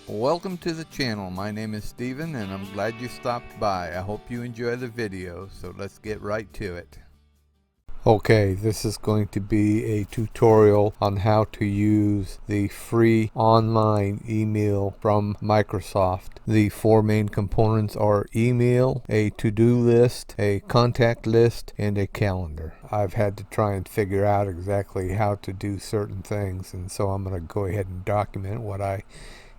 Welcome to the channel. My name is Steven and I'm glad you stopped by. I hope you enjoy the video, so let's get right to it. Okay, this is going to be a tutorial on how to use the free online email from Microsoft. The four main components are email, a to-do list, a contact list, and a calendar. I've had to try and figure out exactly how to do certain things, and so I'm going to go ahead and document what I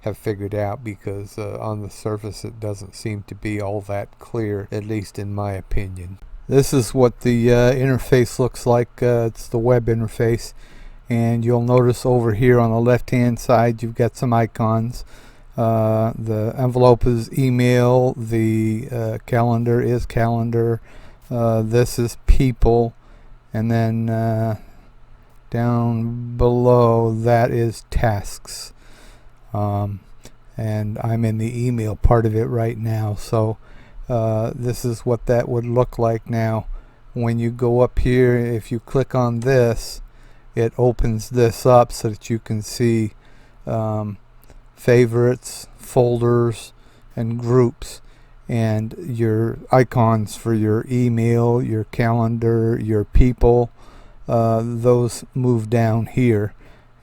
have figured out, because on the surface it doesn't seem to be all that clear, at least in my opinion. This is what the interface looks like. It's the web interface, and you'll notice over here on the left hand side you've got some icons. The envelope is email, the calendar is calendar, this is people, and then down below that is tasks. And I'm in the email part of it right now, so this is what that would look like. Now when you go up here, if you click on this, it opens this up so that you can see favorites, folders, and groups, and your icons for your email, your calendar, your people. Those move down here,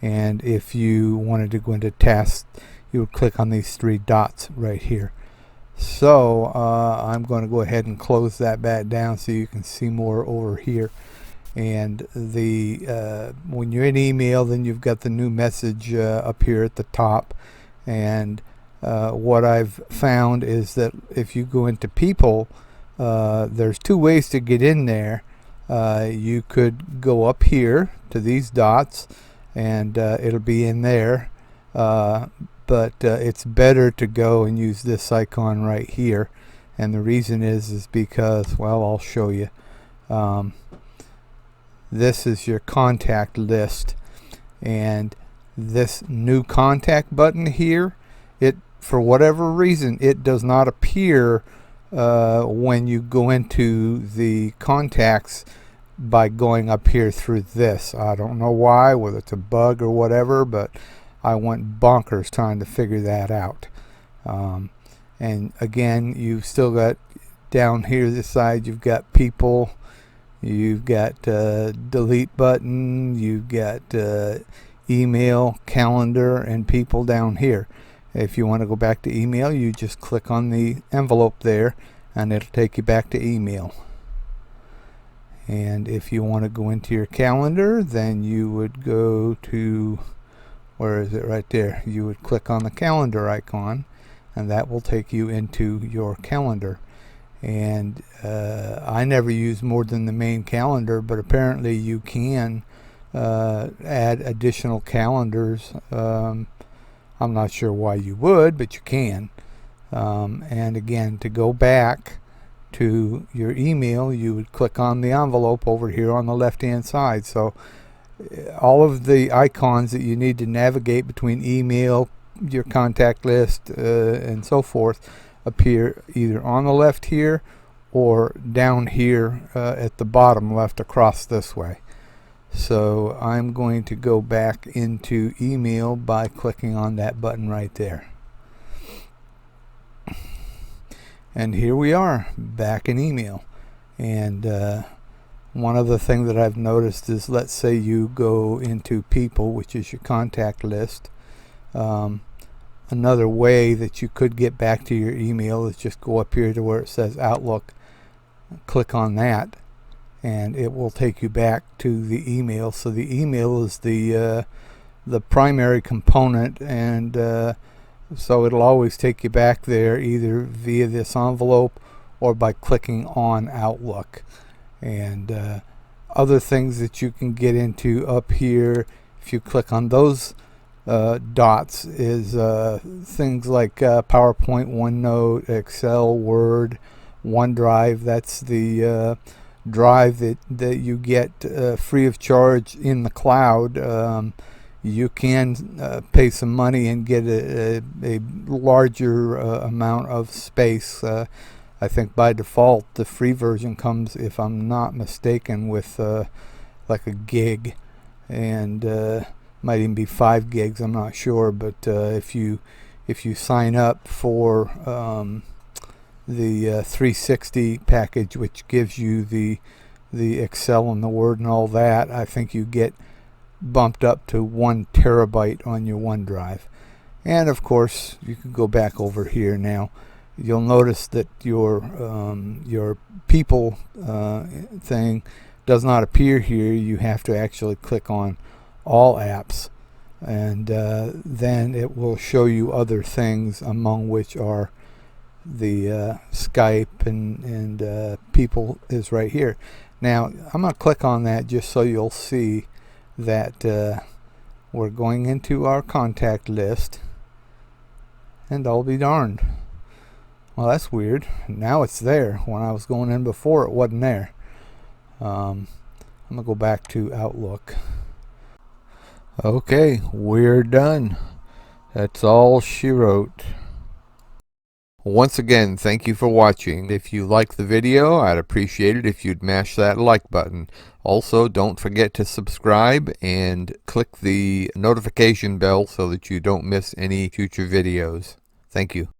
and if you wanted to go into tasks, you would click on these three dots right here. So I'm going to go ahead and close that back down so you can see more over here. And the when you're in email, then you've got the new message up here at the top. And what I've found is that if you go into people, there's two ways to get in there. You could go up here to these dots, and it'll be in there, but it's better to go and use this icon right here. And the reason is because, well, I'll show you. This is your contact list, and this new contact button here, it, for whatever reason, it does not appear when you go into the contacts by going up here through this. I don't know why, whether it's a bug or whatever, but I went bonkers trying to figure that out. And again, you've still got down here this side, you've got people, you've got delete button, you've got email, calendar, and people down here. If you want to go back to email, you just click on the envelope there and it'll take you back to email. And if you want to go into your calendar, then you would go to, where is it, right there, you would click on the calendar icon, and that will take you into your calendar. And I never use more than the main calendar, but apparently you can add additional calendars. I'm not sure why you would, but you can. And again, to go back to your email, you would click on the envelope over here on the left hand side. So all of the icons that you need to navigate between email, your contact list, and so forth appear either on the left here or down here at the bottom left across this way. So I'm going to go back into email by clicking on that button right there. And here we are back in email. And one other thing that I've noticed is, let's say you go into people, which is your contact list. Another way that you could get back to your email is just go up here to where it says Outlook, click on that, and it will take you back to the email. So the email is the primary component, and so it'll always take you back there either via this envelope or by clicking on Outlook. And other things that you can get into up here, if you click on those dots, is things like PowerPoint, OneNote, Excel, Word, OneDrive. That's the drive that you get free of charge in the cloud. You can pay some money and get a larger amount of space. I think by default the free version comes, if I'm not mistaken, with like a gig, and might even be 5 gigs, I'm not sure. But if you if you sign up for the 360 package, which gives you the Excel and the Word and all that, I think you get bumped up to 1 terabyte on your OneDrive. And of course, you can go back over here now. You'll notice that your people thing does not appear here. You have to actually click on all apps, and then it will show you other things, among which are the Skype and people is right here. Now I'm going to click on that just so you'll see that we're going into our contact list, and I'll be darned. Well, that's weird. Now it's there. When I was going in before, it wasn't there. I'm going to go back to Outlook. Okay, we're done. That's all she wrote. Once again, thank you for watching. If you liked the video, I'd appreciate it if you'd mash that like button. Also, don't forget to subscribe and click the notification bell so that you don't miss any future videos. Thank you.